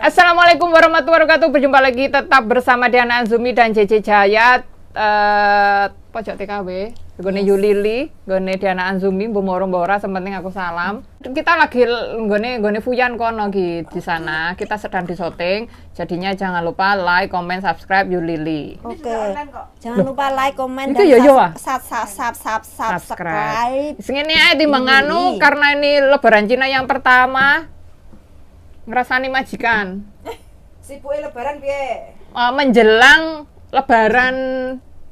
Assalamualaikum warahmatullahi wabarakatuh. Berjumpa lagi tetap bersama Diana Anzumi dan JJ Jaya. Pojok TKW. Gone Yulili, gone Diana Anzumi, Mbomoro Mbora, sementing aku salam. Kita lagi gone Fuyan kono di sana. Kita sedang di syuting. Jadinya jangan lupa like, comment, subscribe Yulili. Oke. Jangan lupa like, comment Itu dan subscribe. Sing ini ae timbang anu karena ini lebaran Cina yang pertama. Ngerasani majikan. Sipuke lebaran piye? Menjelang lebaran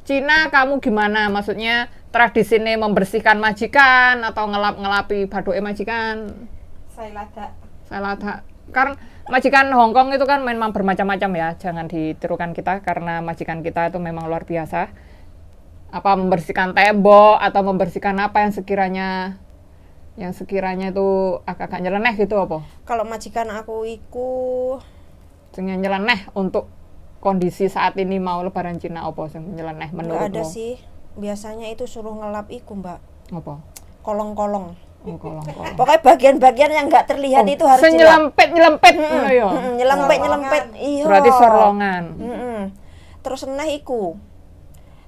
Cina kamu gimana? Maksudnya tradisinya membersihkan majikan atau ngelap-ngelapi baduke majikan? Saya lada. Karena majikan Hong Kong itu kan memang bermacam-macam ya. Jangan ditirukan kita karena majikan kita itu memang luar biasa. Apa membersihkan tembok atau membersihkan apa yang sekiranya itu agak-agak nyeleneh gitu apa? Kalau majikan aku iku sing nyeleneh untuk kondisi saat ini mau lebaran Cina apa sing nyeleneh menurutmu? Nggak ada sih. Biasanya itu suruh ngelap iku, Mbak. Apa? Kolong-kolong. Oh, kolong-kolong. Pokoknya bagian-bagian yang nggak terlihat itu harus nyelempet ngono ya. Nyelempet. Iya. Berarti sorlongan. Terus neh iku.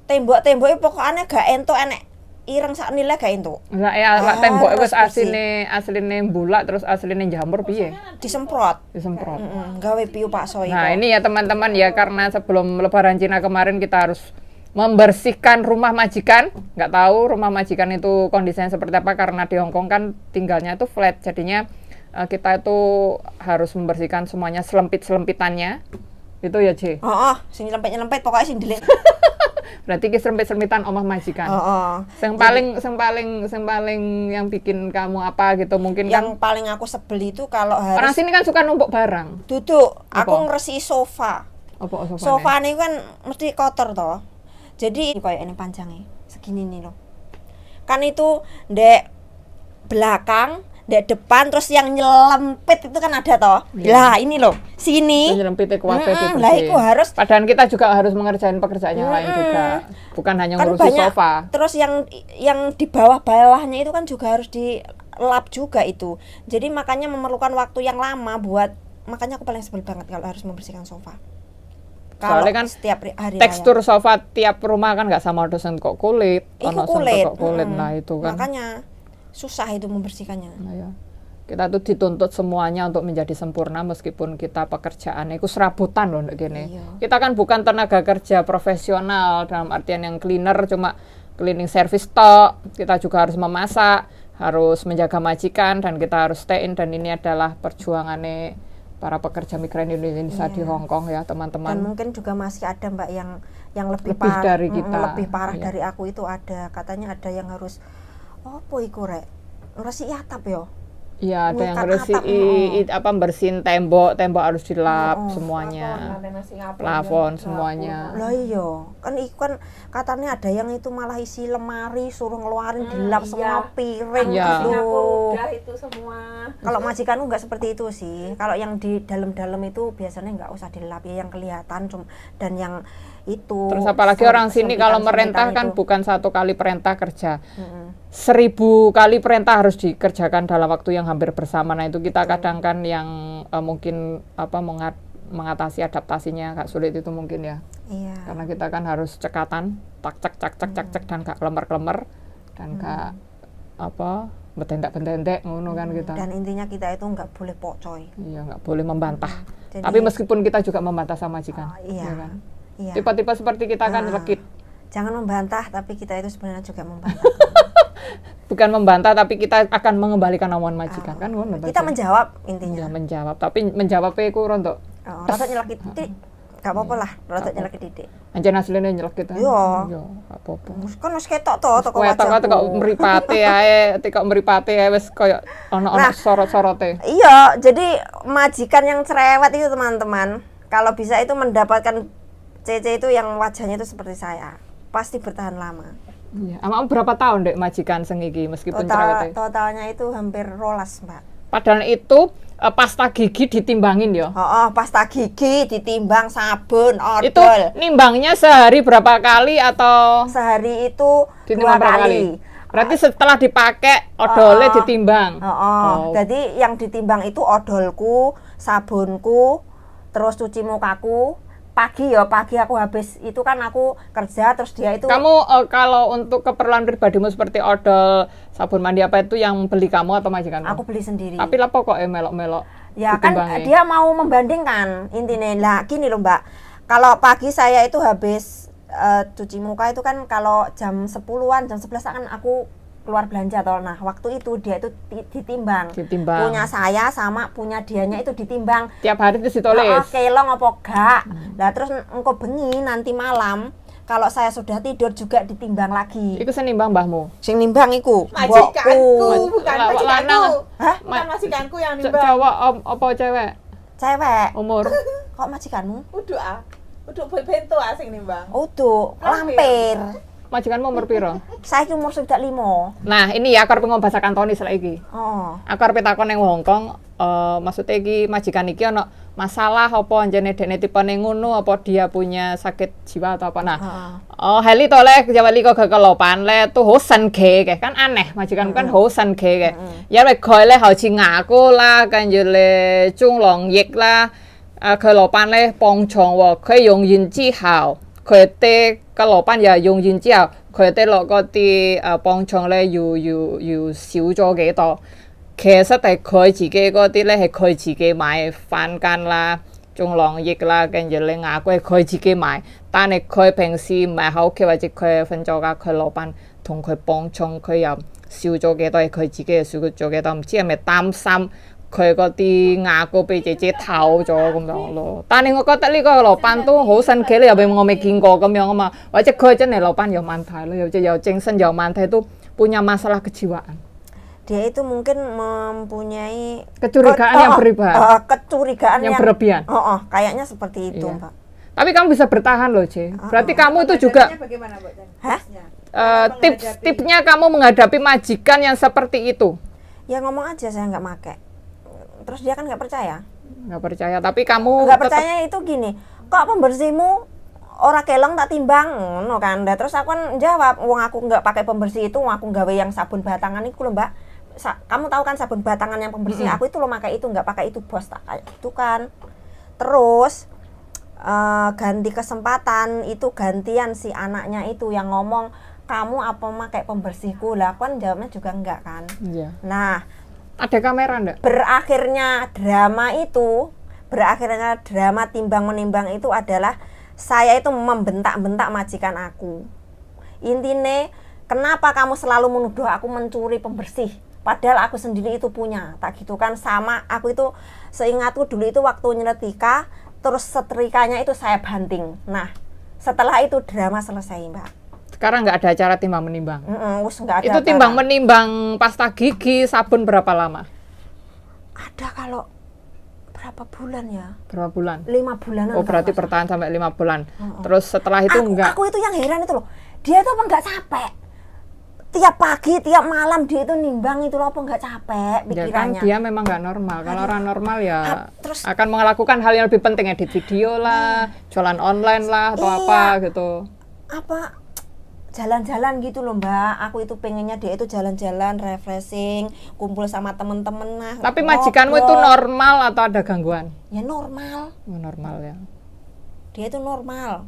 Tembok-temboke pokoknya gak entuk enek ireng sak nilai gak entuk. Lah ya tembok wis asline bulak terus asline jamur piye? Disemprot. Gawe piu pakso itu. Nah, ini ya teman-teman ya karena sebelum lebaran Cina kemarin kita harus membersihkan rumah majikan. Nggak tahu rumah majikan itu kondisinya seperti apa karena di Hong Kong kan tinggalnya itu flat. Jadinya kita itu harus membersihkan semuanya selempit-selempitannya. Itu ya, C. Sing nyelempet pokoknya sing dilihat. Berarti ki serempit-serempitan omah majikan. Yang paling yang bikin kamu apa gitu mungkin yang kan paling aku sebel itu kalau harus orang sini kan suka numpuk barang. Duduk, aku Apa? ngresi sofa. Apa sofane? Sofa ini kan mesti kotor toh. Jadi kayak ini panjangnya segini nih loh. Kan itu ndek belakang, ndek depan terus yang nyelempit itu kan ada toh. Lah ini loh, sini. Nyelempitnya kuatnya gitu. Lah itu harus. Padahal kita juga harus mengerjain pekerjaan yang lain juga. Bukan hanya Kan ngurusi banyak, sofa. Terus yang di bawah-bawahnya itu kan juga harus dilap juga itu. Jadi makanya memerlukan waktu yang lama makanya aku paling sebel banget kalau harus membersihkan sofa. Soalnya kan setiap hari tekstur sofa tiap rumah kan nggak sama, ada sing kok kulit, Iku kulit. kulit. Nah itu kan. Makanya susah itu membersihkannya. Nah, ya. Kita tuh dituntut semuanya untuk menjadi sempurna meskipun kita pekerjaannya itu serabutan loh gini. Iya. Kita kan bukan tenaga kerja profesional dalam artian yang cleaner cuma cleaning service tok. Kita juga harus memasak, harus menjaga majikan dan kita harus stay in, dan ini adalah perjuangannya para pekerja migran Indonesia di Hong Kong ya teman-teman. Dan mungkin juga masih ada Mbak yang lebih dari kita. Lebih parah dari aku itu ada. Katanya ada yang harus opo iku rek? Ngresi atap yo. Iya, ada yang bersihin tembok harus dilap semuanya. Plafon semuanya. Lah iya, kan iku kan katanya ada yang itu malah isi lemari suruh ngeluarin dilap semua piring gitu. Udah itu semua. Kalau majikanku nggak seperti itu sih. Kalau yang di dalam-dalam itu biasanya nggak usah dilap ya, yang kelihatan dan yang itu. Terus apalagi orang sini kalau merintah kan bukan satu kali perintah kerja. 1000 kali perintah harus dikerjakan dalam waktu yang hampir bersamaan. Nah itu kita kadang kan yang mungkin mengatasi adaptasinya agak sulit itu mungkin ya. Iya. Karena kita kan harus cekatan, cek dan gak kelemar-kelemar dan gak bentendak ngono kan kita. Dan intinya kita itu nggak boleh pokcoy. Iya, nggak boleh membantah. Jadi, tapi meskipun kita juga membantah sama majikan. Iya. Ya kan? Iya. Tipe-tipe seperti kita kan lekit. Jangan membantah, tapi kita itu sebenarnya juga membantah. Bukan membantah, tapi kita akan mengembalikan omongan majikan kan ngono. Kita menjawab intinya. Ya, menjawab, tapi menjawabnya ku rontok. Rada nyelekit titik. Gak apa-apa lah, rada nyelekit titik. Anjen asline nyelekit. Iya. Yo, gak apa-apa. Kan wis ketok to teko wajahku. Ketok mripate ae wis koyo ana sorot-sorote. Iya, jadi majikan yang cerewet itu teman-teman, kalau bisa itu mendapatkan CC itu yang wajahnya itu seperti saya, pasti bertahan lama. Iya, amam berapa tahun dek majikan sing iki meskipun cerewet? Totalnya itu hampir 12, Mbak. Padahal itu pasta gigi ditimbangin ya. Pasta gigi ditimbang, sabun, odol. Itu nimbangnya sehari berapa kali atau sehari itu 2 kali. Berarti setelah dipakai odolnya ditimbang. Jadi yang ditimbang itu odolku, sabunku, terus cuci mukaku. Pagi aku habis itu kan aku kerja, terus dia itu Kamu kalau untuk keperluan pribadimu seperti odol, sabun mandi apa itu yang beli kamu atau majikanmu? aku beli sendiri. Tapi lah pokoknya melok-melok. Ya kan ditimbangnya. dia mau membandingkan intinya. Lah gini loh Mbak, kalau pagi saya itu habis cuci muka itu kan kalau jam 10-an, jam 11 kan aku keluar belanja toh. Nah, waktu itu dia itu ditimbang. Punya saya sama punya dianya itu ditimbang. Tiap hari itu ditulis. Kelong apa gak. Lah terus engko bengi nanti malam kalau saya sudah tidur juga ditimbang lagi. Iku senimbang mbahmu. Sing nimbang iku Majikanku, bukan Lah, majikanku. lanang. Hah? Bukan majikanku yang nimbang. Cowok apa cewek? Cewek. Umur. Kok majikanmu? Udah bento sing nimbang. Udah, lampir. Majikanmu umur piro? Saya umur sudah 5. Nah, ini ya aku arep ngomong bahasa Kantonis lagi. Oh. Aku arep takon nang Hongkong, maksudnya iki majikan iki ono masalah apa anjene dekne tipene ngono apa dia punya sakit jiwa atau apa. Nah, heli toleh jawali kok kelopan le tuh hosan ge kan aneh majikan kan hosan ge. Ya le khoi le hao chi nga ko la kan ju le chung long yik laเคย老板咧幫場喎，佢用完之後，佢哋個老闆又用完之後，佢哋落嗰啲幫場咧要少咗幾多？其實係佢自己嗰啲咧係佢自己買番梘啦、中浪液啦，跟住你牙膏係佢自己買，但係佢平時唔係喺屋企或者佢瞓咗覺，佢老闆同佢幫場，佢又少咗幾多，係佢自己又少咗幾多，唔知係咪擔心？佢嗰啲牙膏俾姐姐偷咗咁樣咯，但係我覺得呢個老闆都好神奇咧，又俾我未見過咁樣啊嘛，或者佢真係老闆有問題咯，有精神有問題都punya masalah kejiwaan. Dia itu mungkin mempunyai kecurigaan yang berlebihan. Kecurigaan yang berlebihan. Kayaknya seperti itu, Mbak. Tapi kamu bisa bertahan loh, C. Berarti kamu itu juga bagaimana, Mbak? Hah? Tipsnya kamu menghadapi majikan yang seperti itu. Ya ngomong aja saya nggak make. Terus dia kan nggak percaya. Nggak percaya, tapi kamu nggak percaya itu gini. Kok pembersihmu ora kelong tak timbang, no kan? Nah, terus aku kan jawab, wong aku nggak pakai pembersih itu, wong aku nggawe yang sabun batangan itu loh Mbak. Kamu tahu kan sabun batangan yang pembersih? Aku itu loh pakai itu, nggak pakai itu bos tak kayak itu kan. Terus ganti kesempatan itu gantian si anaknya itu yang ngomong kamu apa pakai pembersihku lah, aku kan jawabnya juga enggak kan. Iya. Nah, ada kamera enggak? Berakhirnya drama timbang menimbang itu adalah saya itu membentak-bentak majikan aku. Intinya, kenapa kamu selalu menuduh aku mencuri pembersih? Padahal aku sendiri itu punya, tak gitu kan. Sama aku itu seingatku dulu itu waktu nyetrika, terus setrikanya itu saya banting. Nah, setelah itu drama selesai, Mbak. Sekarang nggak ada acara timbang menimbang. Nggak ada itu timbang menimbang pasta gigi sabun berapa lama? Ada kalau berapa bulan ya? Berapa bulan? 5 bulanan. Oh berarti bertahan sampai 5 bulan. Terus setelah itu enggak? Aku itu yang heran itu loh. Dia tuh apa nggak capek? Tiap pagi, tiap malam dia itu nimbang itu loh, apa nggak capek pikirannya? Ya kan dia memang nggak normal. Kalau orang normal ya terus akan melakukan hal yang lebih penting, edit video lah, jualan online lah atau apa gitu. Apa jalan-jalan gitu loh Mbak, aku itu pengennya dia itu jalan-jalan, refreshing, kumpul sama temen-temen lah. Tapi majikanmu itu normal atau ada gangguan? Ya normal. Normal ya. Dia itu normal.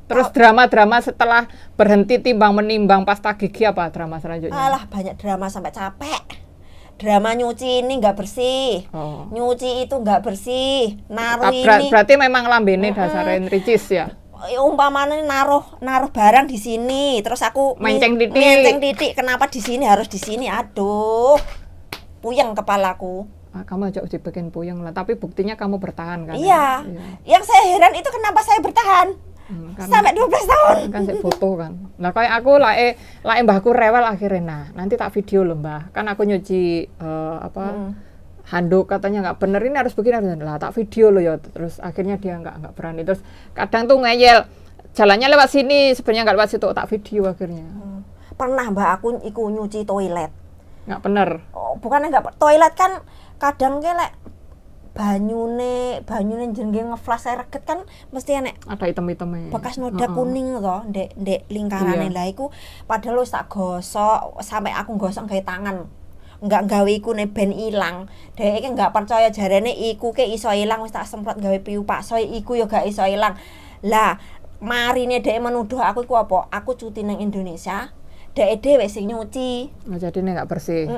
Terus drama-drama setelah berhenti timbang menimbang pasta gigi apa drama selanjutnya? Alah banyak drama sampai capek. Drama nyuci ini nggak bersih, nyuci itu nggak bersih, naruh ini. Berarti memang lambene dasarnya ricis ya? Umpamanya naruh barang di sini, terus aku menceng titik. Kenapa di sini harus di sini? Aduh, puyeng kepalaku. Kamu aja dibikin puyeng lah, tapi buktinya kamu bertahan kan? Iya. Yang saya heran itu kenapa saya bertahan sampai 12 tahun. Kan saya foto kan. Nah kayak aku lae mbahku rewel akhirnya. Nah nanti tak video loh mbah. Kan aku nyuci handuk katanya nggak bener, ini harus begini lah, tak video loh ya. Terus akhirnya dia nggak berani, terus kadang tuh ngeyel jalannya lewat sini sebenarnya nggak lewat situ, tak video akhirnya. Pernah Mbak aku ikut nyuci toilet nggak bener. Bukannya nggak, toilet kan kadang kelek banyune jenenge ngeflash reket kan mesti enek ada item-itemnya bekas noda kuning toh ndek lingkarane. Lah iku padahal wis tak gosok sampai aku gosok gawe tangan nggak gawe iku ne ben ilang. Dheweke nggak percaya jarene iku ke iso ilang wis tak semprot gawe piu paksa iku ya gak iso ilang. Lah, marine dhek menuduh aku iku apa? Aku cuti ning Indonesia. Dhek dhewe sing nyuci. Oh, jadi ini nggak bersih.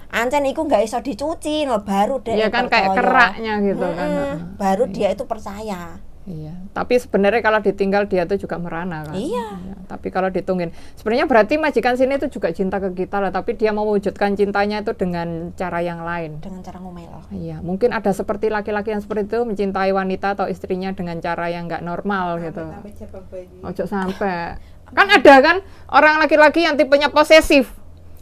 Ancen iku nggak iso dicuci, no, baru dhek Iya kan kayak keraknya gitu kan. Baru dia itu percaya. Iya, tapi sebenarnya kalau ditinggal dia tuh juga merana kan. Iya. Tapi kalau ditungguin, sebenarnya berarti majikan sini itu juga cinta ke kita lah, tapi dia mewujudkan cintanya itu dengan cara yang lain. Dengan cara ngomel. Iya, mungkin ada seperti laki-laki yang seperti itu mencintai wanita atau istrinya dengan cara yang nggak normal gitu. Sampai jebak bayi. Ojo sampai. Kan ada kan orang laki-laki yang tipenya posesif.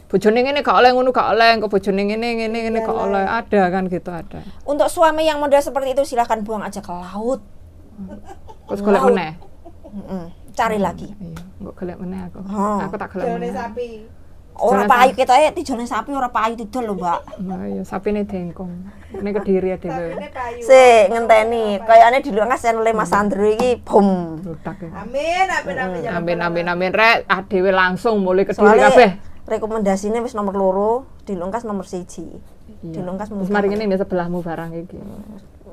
Bojone ngene gak oleh ngono gak oleh, kok bojone ngene gak oleh. Ada kan gitu ada. Untuk suami yang model seperti itu silahkan buang aja ke laut. Terus golek meneh. Cari lagi. Iya, kok golek meneh aku. Oh. Aku tak golek Jalane meneh. sapi. Ora Jalan payu ketoke dijone sapi ora payu didol lho, Mbak. Nah, iya, sapine dengkong. Ini Kediri ya dhewe. Sapine payu. Sik ngenteni, kayakane dilungas oleh Mas Andro iki bom. Lutak ya. Amin, amin, amin. ya Amin Rabbal amin amin rek, dhewe langsung mulai Kediri Soalnya kabeh. rekomendasine wis nomor 2, dilungkas nomor 1. Dilungkas Terus nomor mari ngene ya sebelahmu barang iki.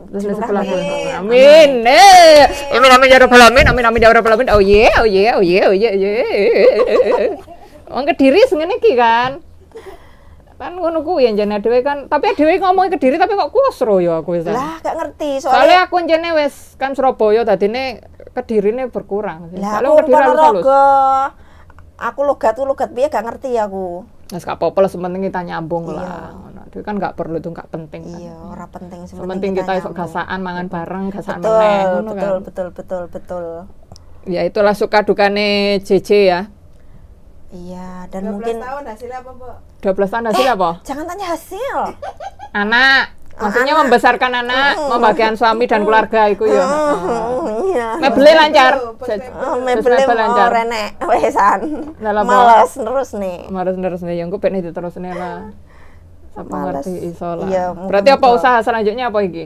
Terus nek Sebelah sebelahmu. amin. Amin. Amin amin ya rabbal alamin. Amin amin ya rabbal alamin. Oh ye, oh ye, oh ye, oh ye, oh ye. Wong Kediri sengene iki kan. Kan ngono kuwi jenenge dhewe kan, tapi dhewe ngomong Kediri tapi kok kusro ya aku wis. Lah, gak ngerti Soalnya soalnya. aku jenenge wis kan Surabaya dadine Kedirine berkurang. Lah, Soalnya aku Kediri halus. Ponorogo. Aku logat piye gak ngerti aku. Nah, gak apa-apa lah, sementing kita nyambung Iya. lah. Ngono. Itu kan gak perlu, itu gak penting kan. Iya, ora penting Sementing kita esok nyambung. gasaan mangan bareng, gasaan Betul, meneh ngono betul, kan. betul. Ya itulah suka dukane JJ ya. Iya, dan 12 mungkin tahun hasilnya apa, Mbak? 12 tahun hasil apa? jangan tanya hasil. Anak. Maksudnya anak. membesarkan anak, membagian suami dan keluarga itu ya. Iya. Mebele lancar. Mebel lancar. ora enek wesan. Lah, apa? Males terus nih. Terus nih yang ben diterusne lah. Sapa Males. ngerti iso lah. Iya, Berarti apa muga-muga. usaha selanjutnya apa iki?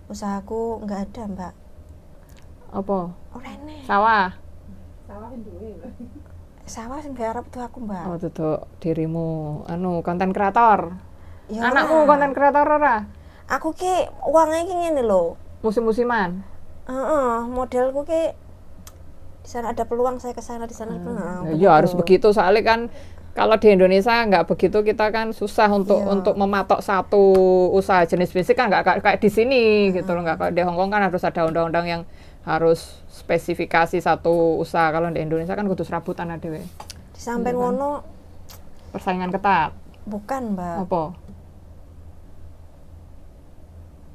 Usahaku enggak ada, Mbak. Apa? Ora enek. Sawah. Sawahin duwe. Sawah sing garap tuh aku, Mbak. Oh, tutuk dirimu konten kreator. Ya Anakmu ora. konten kreator ora? Aku ki uangnya ki ngene lho. Musim-musiman. Modelku ki di sana ada peluang saya ke sana di sana peluang. Ya harus begitu soalnya kan kalau di Indonesia nggak begitu kita kan susah untuk Iya. mematok satu usaha jenis bisnis kan nggak kayak di sini gitu loh, nggak kayak di Hong Kong kan harus ada undang-undang yang harus spesifikasi satu usaha. Kalau di Indonesia kan kudu serabutan adewe. Di samping ngono Persaingan ketat. bukan, Mbak. Apa?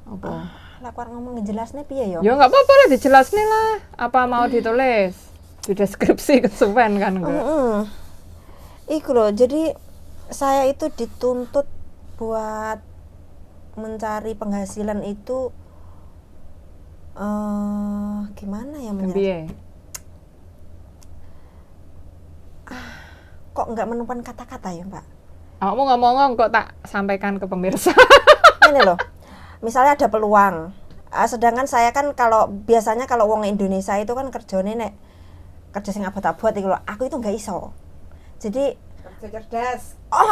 Apa? Lah aku ngomong ngejelasnya piye yo? Ya nggak apa-apa lah dijelasin lah. Apa mau ditulis di deskripsi kesuwen kan enggak? Iku loh, jadi saya itu dituntut buat mencari penghasilan itu gimana ya menjelaskan? Piye? Kok nggak menemukan kata-kata ya, Mbak? Kamu ngomong kok tak sampaikan ke pemirsa. Ini loh, misalnya ada peluang. Sedangkan saya kan biasanya kalau wong Indonesia itu kan kerjane nek kerja sing abot-abot iku lho, aku itu nggak iso. Jadi Kerja cerdas. Oh,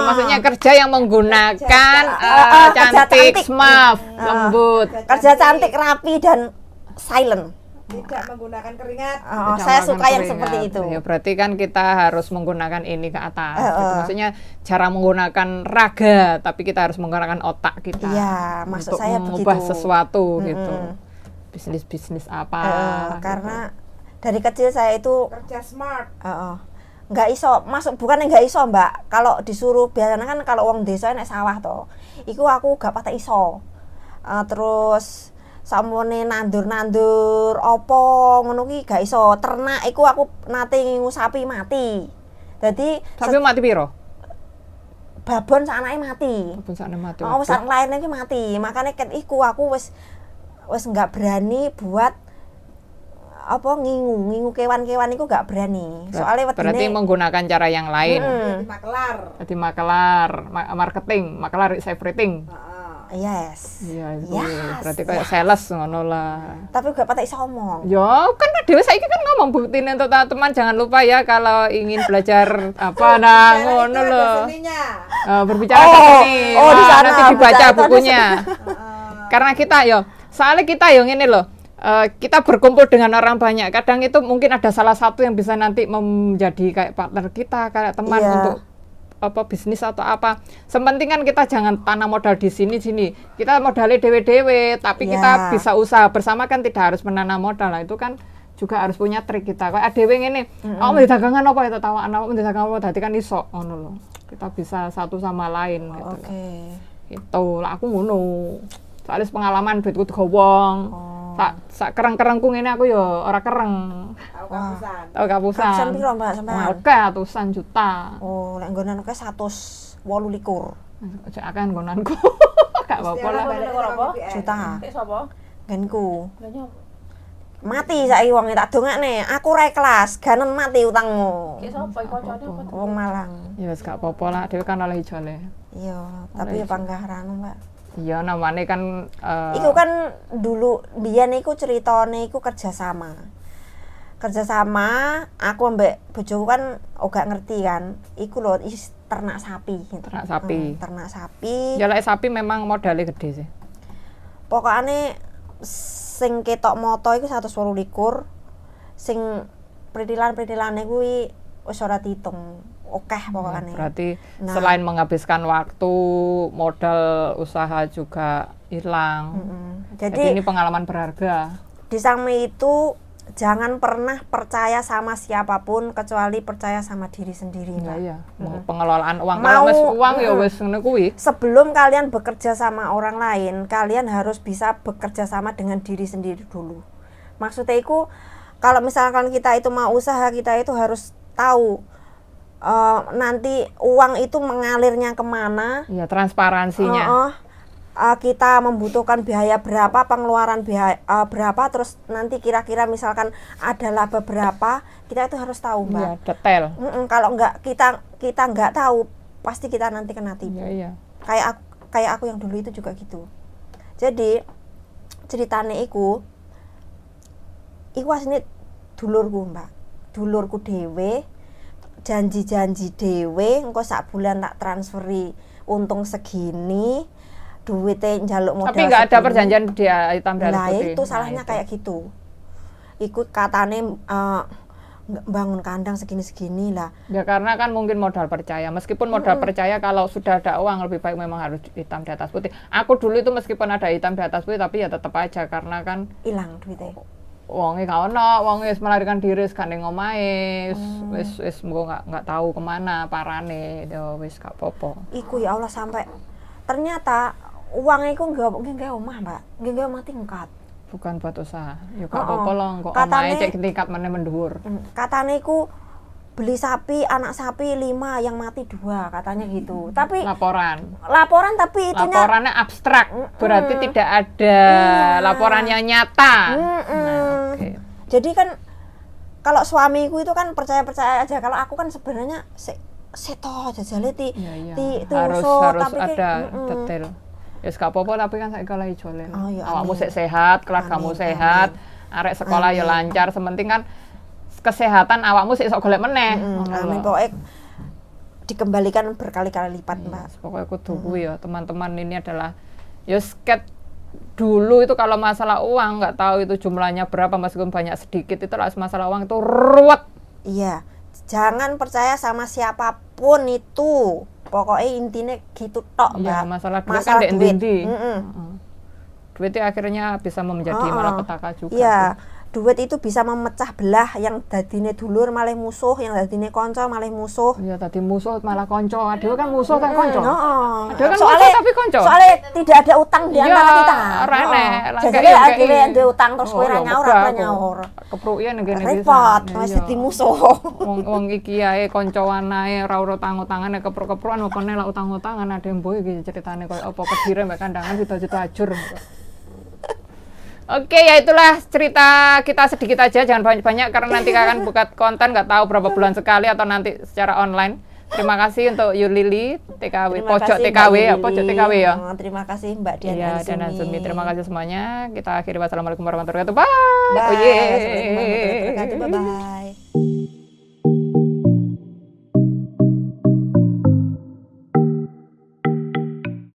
maksudnya kerja yang menggunakan Kerja cantik, cantik. smart, lembut. kerja cantik, rapi dan silent. Tidak menggunakan keringat. Tidak Saya makan suka yang keringat. seperti itu. Ya, berarti kan kita harus menggunakan ini ke atas. Gitu. Maksudnya cara menggunakan raga, tapi kita harus menggunakan otak kita. Iya, maksud untuk saya mengubah begitu. sesuatu gitu. Bisnis-bisnis apa? Karena dari kecil saya itu Kerja smart. nggak iso bukan yang nggak iso, Mbak. Kalau disuruh biasanya kan kalau wong desa nek sawah to, iku aku gak patah iso. Terus samone nandur opo ngono ki gak iso. Ternak iku aku nate ngingu sapi mati. Jadi Tapi mati piro? babon sanake mati. Pun sakne mati. Wis sak lainnya ki mati. Makanya ket iku aku wis nggak berani buat ngingu kewan-kewan iku gak berani. Soalnya Berarti menggunakan cara yang lain. Jadi makelar. Jadi makelar, marketing, makelar everything. Yes. Iya itu. Yes. Berarti kayak sales ngono lah. Tapi gak patah iso ngomong. Ya kan dhewe saiki kan ngomong buktiin untuk teman jangan lupa ya kalau ingin belajar apa nah ngono Itu ada loh. seninya. Berbicara Oh, ke sini. oh, di Wah, sana nanti dibaca baca, itu ada bukunya. Karena kita soalnya kita ngene loh. Kita berkumpul dengan orang banyak. Kadang itu mungkin ada salah satu yang bisa nanti menjadi kayak partner kita, kayak teman Iya. untuk apa bisnis atau apa. Sementing kan kita jangan tanam modal di sini. Kita modalnya dewe-dewe, tapi Iya. kita bisa usaha bersama kan tidak harus menanam modal. Nah, itu kan juga harus punya trik kita. Kayak dewe ngene, "Oh, mau dagangan apa ya tawakan apa dagangan apa?" Dadi kan iso ngono loh. Kita bisa satu sama lain gitu. Oke. Itu lah aku ngono. Soalnya pengalaman duitku digowong. Sak kereng-kerengku ngene aku ya ora kereng. Tahu kapusan. Tau kapusan. Kapusan piro Mbak sampean? Oke, ratusan juta. Oh, lek nggonan oke 128 Cek akan nggonanku. Gak apa-apa lah. Balik Apa? sama VPN. juta. Kayak sapa? Genku. Lah nyapa? Mati saiki wonge tak dongakne. Aku ra ikhlas, ganen mati utangmu. Kayak sapa iki kancane apa? Wong Malang. Ya wis gak apa-apa lah, dhewe kan oleh ijole. Iya, tapi ya panggah ranu, Mbak. Iya namanya kan Iku kan dulu biyen iku ceritane iku kerjasama. Kerjasama aku ambek bojoku kan gak ngerti kan. Iku lho ternak sapi. ternak sapi. Ternak sapi. Ya lek sapi memang modalnya gede sih. Pokokane sing ketok moto iku 128. Sing pritilan-pritilane kuwi wis ora diitung. Okeh pokokane. Berarti Nah. selain menghabiskan waktu, modal usaha juga hilang. Jadi ini Jadi pengalaman berharga. di samping itu jangan pernah percaya sama siapapun kecuali percaya sama diri sendiri, Iya, Mbak. iya. Pengelolaan uang. Kalau wis uang ya wis ngene kuwi. Sebelum kalian bekerja sama orang lain, kalian harus bisa bekerja sama dengan diri sendiri dulu. Maksudnya itu kalau misalkan kita itu mau usaha, kita itu harus tahu nanti uang itu mengalirnya kemana. Iya, transparansinya. Kita membutuhkan biaya berapa, pengeluaran biaya berapa, terus nanti kira-kira misalkan ada laba berapa, kita itu harus tahu, Mbak. Iya, detail. Kalau nggak kita nggak tahu, pasti kita nanti kena tipu. Iya, iya. Kayak aku yang dulu itu juga gitu. Jadi ceritane iku asline dulurku, Mbak. Dulurku dhewe janji-janji dhewe engko sak bulan tak transferi untung segini, duitnya njaluk modal. Tapi nggak ada segini. perjanjian dia hitam di atas Nah, putih. itu salahnya itu. kayak gitu. Iku katane bangun kandang segini-segini lah. Ya karena kan mungkin modal percaya. Meskipun modal percaya kalau sudah ada uang lebih baik memang harus hitam di atas putih. Aku dulu itu meskipun ada hitam di atas putih tapi ya tetap aja karena kan Hilang duitnya. wonge gak ono, wonge wis melarikan diri gandeng omahe, wis mengko nggak tahu kemana parane, yo wis gak apa-apa. Iku ya Allah sampai ternyata uangnya iku nggak omah, Mbak. Nggak omah tingkat. Bukan buat usaha. Ya gak Oh, apa-apa loh, kok katanya- omahe cek tingkat meneh mendhuwur. Katanya iku beli sapi, anak sapi 5 yang mati 2 katanya gitu. Tapi laporan tapi itunya Laporannya abstrak, berarti tidak ada laporannya nyata. Nah, oke. Jadi kan kalau suamiku itu kan percaya-percaya aja. Kalau aku kan sebenarnya seto jajale Iya, ti harus uso, harus tapi ada detail. Ya gak apa-apa tapi kan saya kalau jole. Oh, ya, Awakmu amin. sik sehat, keluargamu Amin, sehat, arek sekolah ya Amin. lancar, sementing kan kesehatan awakmu sik iso golek meneh. Ngono amin lho. pokoknya dikembalikan berkali-kali lipat, Mbak. Pokoknya kudu kuwi ya, teman-teman ini adalah ya sket dulu itu kalau masalah uang nggak tahu itu jumlahnya berapa meskipun banyak sedikit itu lah masalah uang itu ruwet. Iya, jangan percaya sama siapapun itu. Pokoknya intinya gitu tok, Iya, Mbak. masalah duit kan dek duit. endi-endi. Mm-mm. Duit itu akhirnya bisa menjadi malapetaka juga. Iya, duit itu bisa memecah belah yang dadine dulur malah musuh, yang dadine konco malah musuh. Iya, tadi musuh malah konco. Adewe kan musuh kan konco. Adewe kan Soalnya musuh tapi konco. Soalnya tidak ada utang di antara Iya, kita. ora enek. Lah, Jadi kayak- akhirnya kayak- ada utang terus kowe ra ya nyaur, udah, aku aku nyaur. Keprukian ngene iki. Repot, wis dadi musuh. Wong iki ae kancoan ae ora utang-utangane kepruk-keprukan opone lah utang-utangan ade mboy iki ceritane koyo apa kedire mbek kandangan cita-cita ajur. Oke, ya itulah cerita kita sedikit aja, jangan banyak-banyak karena nanti akan buka konten nggak tahu berapa bulan sekali atau nanti secara online. Terima kasih untuk Yulili TKW, Terima pojok kasih, TKW Mbak ya, Yuli. pojok TKW ya. Oh, terima kasih Mbak Dian Iya, Azumi. dan Azumi. Terima kasih semuanya. Kita akhiri wassalamualaikum warahmatullahi wabarakatuh. Bye. Bye. Oh, yeah. Assalamualaikum warahmatullahi wabarakatuh. Bye bye.